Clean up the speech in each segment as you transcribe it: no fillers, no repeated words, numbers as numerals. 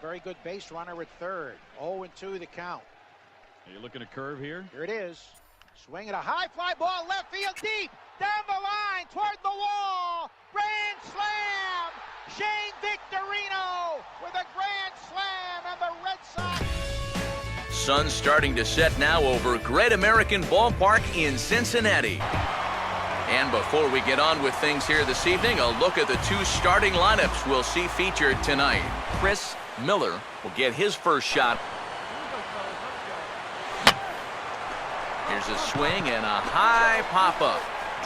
very good base runner at third. 0-2 the count. Are you looking at curve here? Here it is. Swing at a high fly ball, left field deep, down the line, toward the wall. Grand slam! Shane Victorino with a grand slam, and the Red Sox. Sun starting to set now over Great American Ballpark in Cincinnati. And before we get on with things here this evening, a look at the two starting lineups we'll see featured tonight. Chris Miller will get his first shot. Here's a swing and a high pop-up.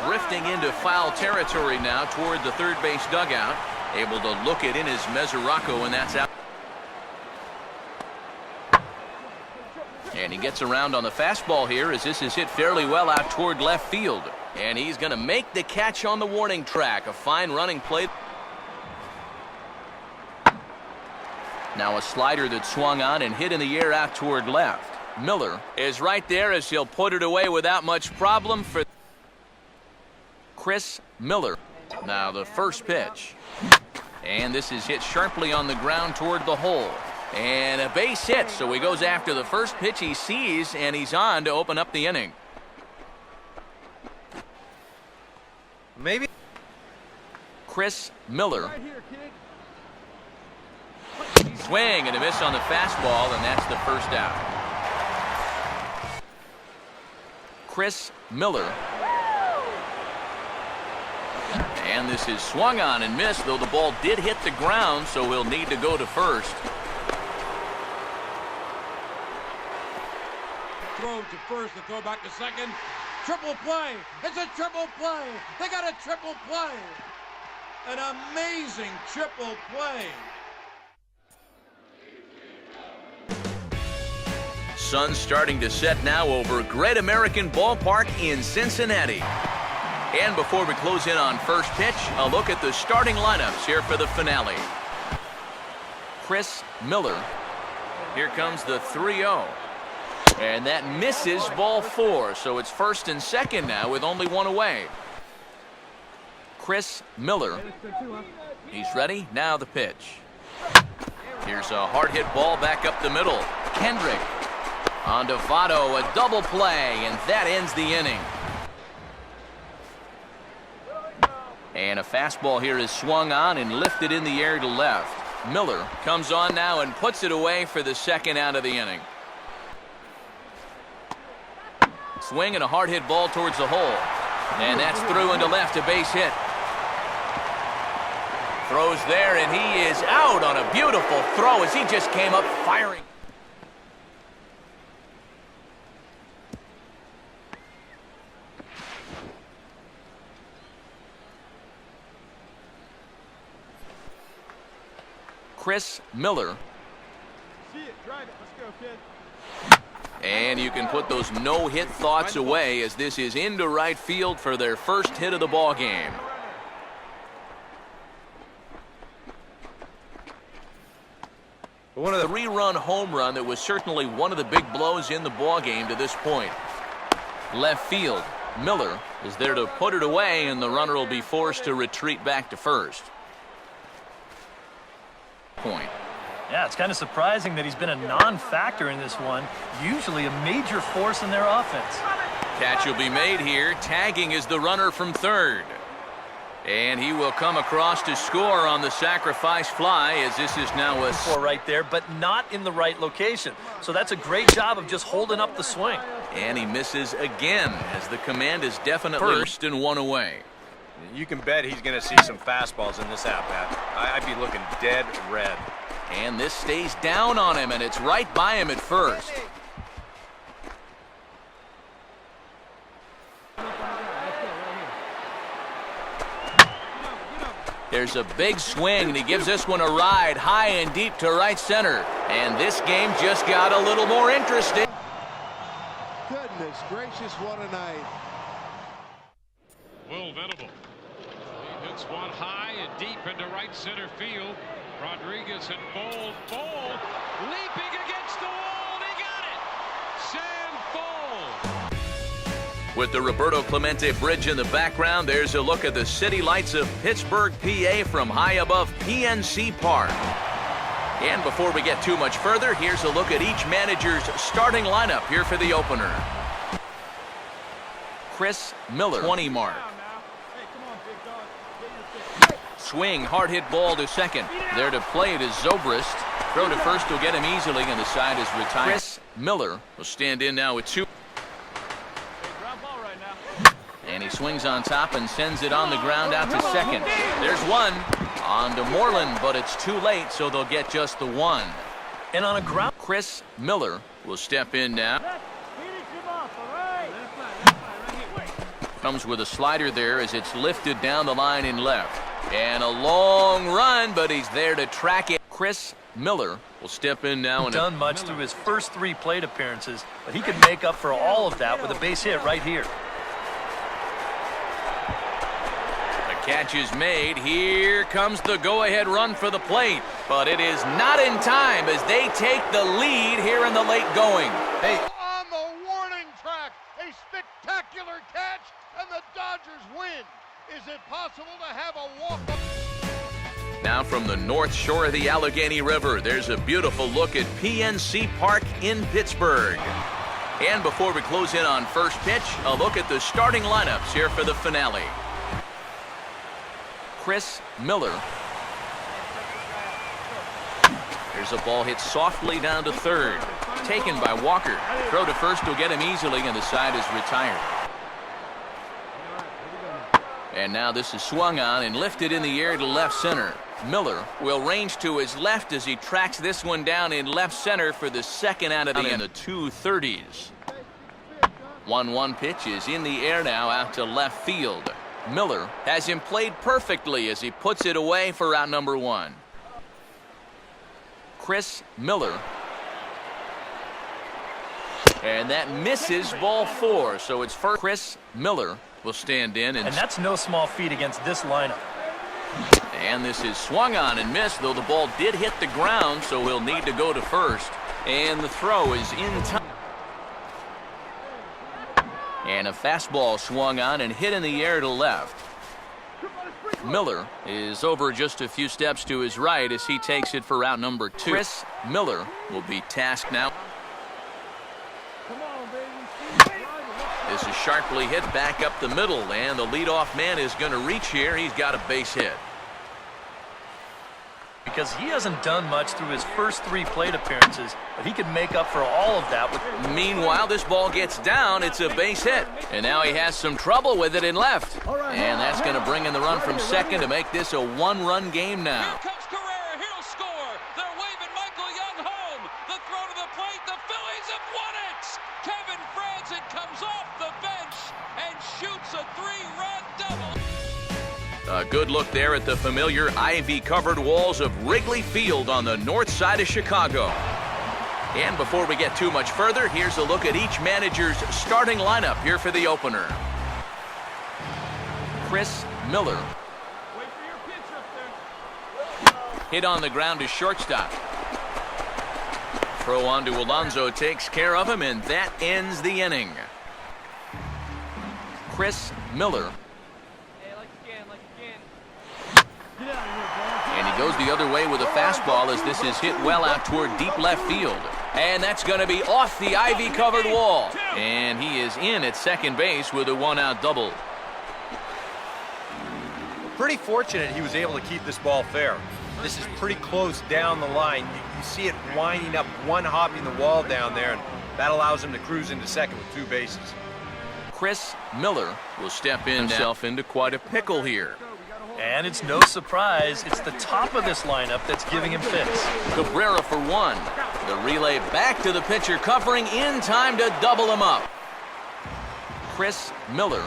Drifting into foul territory now toward the third base dugout. Able to look it in his Mesoraco, and that's out. And he gets around on the fastball here as this is hit fairly well out toward left field. And he's going to make the catch on the warning track. A fine running play. Now a slider that swung on and hit in the air out toward left. Miller is right there as he'll put it away without much problem for Chris Miller. Now the first pitch. And this is hit sharply on the ground toward the hole. And a base hit, so he goes after the first pitch he sees, and he's on to open up the inning. Maybe. Chris Miller. Right here, swing and a miss on the fastball, and that's the first out. Chris Miller. And this is swung on and missed, though the ball did hit the ground, so he'll need to go to first. Throw to first, the throw back to second. Triple play. It's a triple play. They got a triple play. An amazing triple play. Sun starting to set now over Great American Ballpark in Cincinnati. And before we close in on first pitch, a look at the starting lineups here for the finale. Chris Miller. Here comes the 3-0. And that misses ball 4, so it's first and second now with only one away. Chris Miller. He's ready. Now the pitch. Here's a hard hit ball back up the middle. Kendrick on to Votto, a double play, and that ends the inning. And a fastball here is swung on and lifted in the air to left. Miller comes on now and puts it away for the second out of the inning. Swing and a hard hit ball towards the hole. And that's through into left, a base hit. Throws there, and he is out on a beautiful throw as he just came up firing. Chris Miller. See it, drive it, let's go, kid. And you can put those no-hit thoughts away as this is into right field for their first hit of the ball game. One of the 3-run home run that was certainly one of the big blows in the ball game to this point. Left field. Miller is there to put it away, and the runner will be forced to retreat back to first. Point. Yeah, it's kind of surprising that he's been a non-factor in this one. Usually a major force in their offense. Catch will be made here. Tagging is the runner from third. And he will come across to score on the sacrifice fly as this is now a for right there, but not in the right location. So that's a great job of just holding up the swing. And he misses again as the command is definitely first and one away. You can bet he's going to see some fastballs in this at-bat. I'd be looking dead red. And this stays down on him, and it's right by him at first. There's a big swing, and he gives this one a ride high and deep to right center. And this game just got a little more interesting. Goodness gracious, what a night. Will Venable. He hits one high and deep into right center field. Rodriguez and Bold. Leaping against the wall. He got it. Sam Bold. With the Roberto Clemente Bridge in the background, there's a look at the city lights of Pittsburgh, PA from high above PNC Park. And before we get too much further, here's a look at each manager's starting lineup here for the opener. Chris Miller, 20 mark. Swing, hard hit ball to second. There to play it is Zobrist. Throw to first will get him easily, and the side is retired. Chris Miller will stand in now with 2. And he swings on top and sends it on the ground out to second. There's one. On to Moreland, but it's too late, so they'll get just the 1. And on a ground, Chris Miller will step in now. Comes with a slider there as it's lifted down the line in left. And a long run, but he's there to track it. Chris Miller will step in now. And done much through his first 3 plate appearances, but he could make up for all of that with a base hit right here. Catch is made. Here comes the go-ahead run for the plate, but it is not in time as they take the lead here in the late going. Hey, on the warning track, a spectacular catch, and the Dodgers win. Is it possible to have a walk-up? Now from the north shore of the Allegheny River, there's a beautiful look at PNC Park in Pittsburgh. And before we close in on first pitch, a look at the starting lineups here for the finale. Chris Miller. There's a ball hit softly down to third. Taken by Walker. Throw to first will get him easily, and the side is retired. And now this is swung on and lifted in the air to left center. Miller will range to his left as he tracks this one down in left center for the second out of the in the 230s. 1-1 pitch is in the air now out to left field. Miller has him played perfectly as he puts it away for out number 1. Chris Miller. And that misses ball 4, so it's first. Chris Miller will stand in. And that's no small feat against this lineup. And this is swung on and missed, though the ball did hit the ground, so he'll need to go to first. And the throw is in time. And a fastball swung on and hit in the air to left. Miller is over just a few steps to his right as he takes it for out number 2. Chris Miller will be tasked now. This is sharply hit back up the middle, and the leadoff man is going to reach here. He's got a base hit. Because he hasn't done much through his first 3 plate appearances, but he could make up for all of that. Meanwhile, this ball gets down. It's a base hit. And now he has some trouble with it in left. And that's going to bring in the run from second to make this a 1-run game now. Here comes Carrera. He'll score. They're waving Michael Young home. The throw to the plate. The Phillies have won it. Kevin Franzen comes off the bench and shoots a 3-run double. A good look there at the familiar ivy-covered walls of Wrigley Field on the north side of Chicago. And before we get too much further, here's a look at each manager's starting lineup here for the opener. Chris Miller. Hit on the ground to shortstop. Throw on to Alonso takes care of him, and that ends the inning. Chris Miller. And he goes the other way with a fastball as this is hit well out toward deep left field. And that's going to be off the ivy-covered wall. And he is in at second base with a 1-out double. Pretty fortunate he was able to keep this ball fair. This is pretty close down the line. You see it winding up, one hopping the wall down there, and that allows him to cruise into second with 2 bases. Chris Miller will step in himself into quite a pickle here. And it's no surprise, it's the top of this lineup that's giving him fits. Cabrera for 1. The relay back to the pitcher, covering in time to double him up. Chris Miller.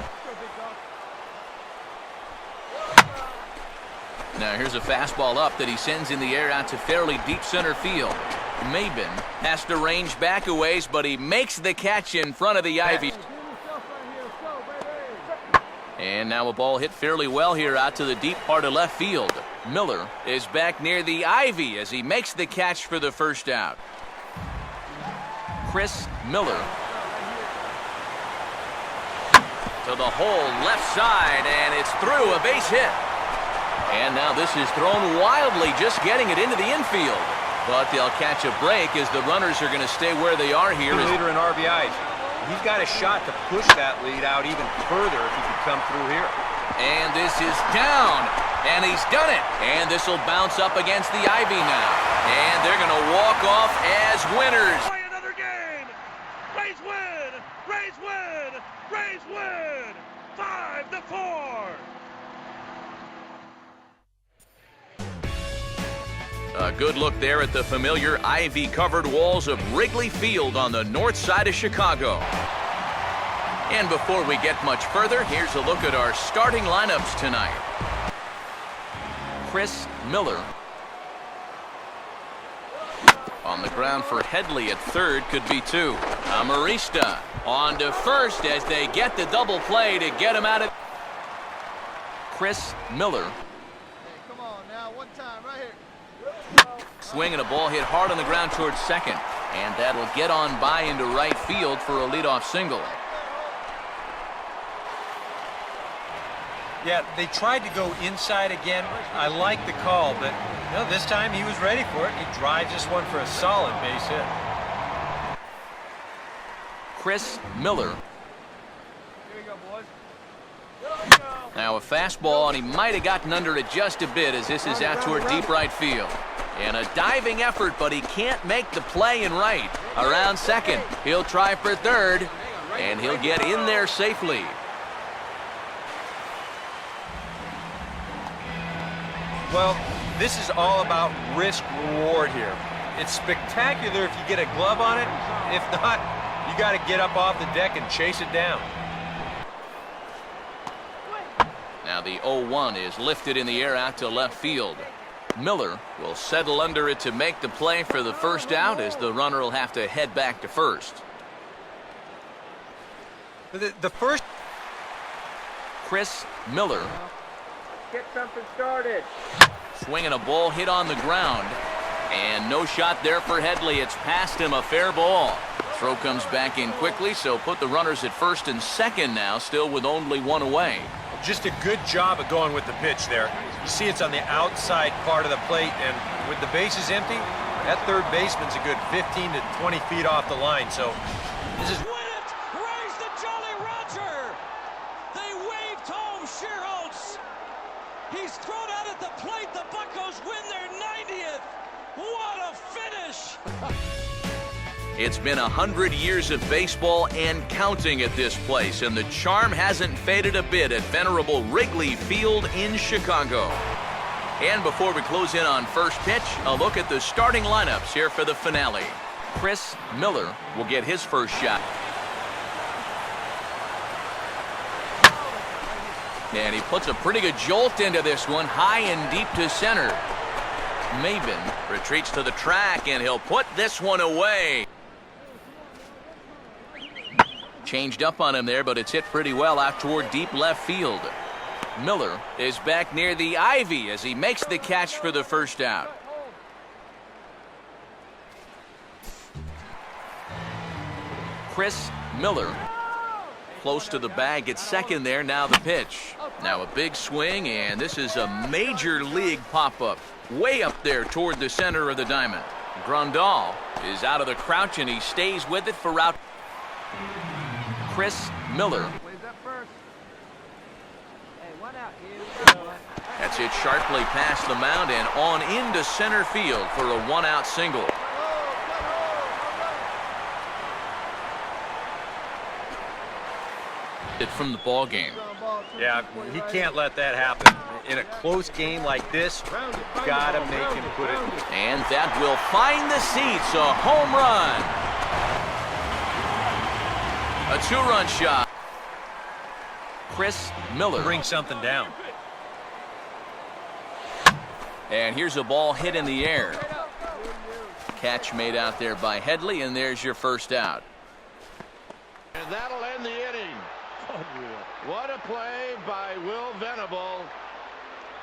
Now here's a fastball up that he sends in the air out to fairly deep center field. Maben has to range back a ways, but he makes the catch in front of the ivy. And now a ball hit fairly well here out to the deep part of left field. Miller is back near the ivy as he makes the catch for the first out. Chris Miller to the hole left side, and it's through, a base hit. And now this is thrown wildly, just getting it into the infield. But they'll catch a break as the runners are going to stay where they are here. Leader in RBIs. He's got a shot to push that lead out even further if he can come through here. And this is down. And he's done it. And this will bounce up against the ivy now. And they're going to walk off as winners. Play another game. Rays win. Rays win. Rays win. 5-4. A good look there at the familiar ivy-covered walls of Wrigley Field on the north side of Chicago. And before we get much further, here's a look at our starting lineups tonight. Chris Miller. On the ground for Headley at third, could be two. Amarista on to first as they get the double play to get him out of... Chris Miller. Hey, come on now, one time right here. Swing and a ball hit hard on the ground towards second. And that'll get on by into right field for a leadoff single. Yeah, they tried to go inside again. I like the call, but this time he was ready for it. He drives this one for a solid base hit. Chris Miller. Here we go, boys. Now a fastball, and he might have gotten under it just a bit as this is out toward deep right field. And a diving effort, but he can't make the play in right. Around second, he'll try for third, and he'll get in there safely. Well, this is all about risk-reward here. It's spectacular if you get a glove on it. If not, you got to get up off the deck and chase it down. Now the 0-1 is lifted in the air out to left field. Miller will settle under it to make the play for the first out as the runner will have to head back to first. The first... Chris Miller. Get something started. Swinging a ball hit on the ground. And no shot there for Headley. It's past him, a fair ball. Throw comes back in quickly, so put the runners at first and second now, still with only one away. Just a good job of going with the pitch there. You see it's on the outside part of the plate, and with the bases empty, that third baseman's a good 15 to 20 feet off the line, so this is... Win it! Raise the Jolly Roger! They waved home Shearholtz. He's thrown out at the plate. The Buccos win their 90th. What a finish! It's been 100 years of baseball and counting at this place, and the charm hasn't faded a bit at venerable Wrigley Field in Chicago. And before we close in on first pitch, a look at the starting lineups here for the finale. Chris Miller will get his first shot. And he puts a pretty good jolt into this one, high and deep to center. Maven retreats to the track, and he'll put this one away. Changed up on him there, but it's hit pretty well out toward deep left field. Miller is back near the ivy as he makes the catch for the first out. Chris Miller close to the bag at second there. Now the pitch. Now a big swing, and this is a major league pop-up way up there toward the center of the diamond. Grandal is out of the crouch, and he stays with it for out. Chris Miller. That's hit sharply past the mound and on into center field for a one-out single. It from the ball game. Yeah, he can't let that happen. In a close game like this, gotta make him put it. And that will find the seats. A home run. A two-run shot. Chris Miller. Bring something down. And here's a ball hit in the air. Catch made out there by Headley, and there's your first out. And that'll end the inning. What a play by Will Venable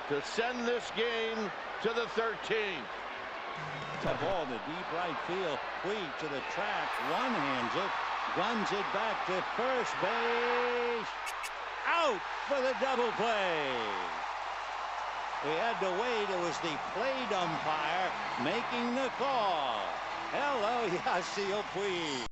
to send this game to the 13th. The ball to deep right field. Puig to the track. One-hands it. Guns it back to first base. Out for the double play. We had to wait. It was the plate umpire making the call. Hello, Yasiel Puig.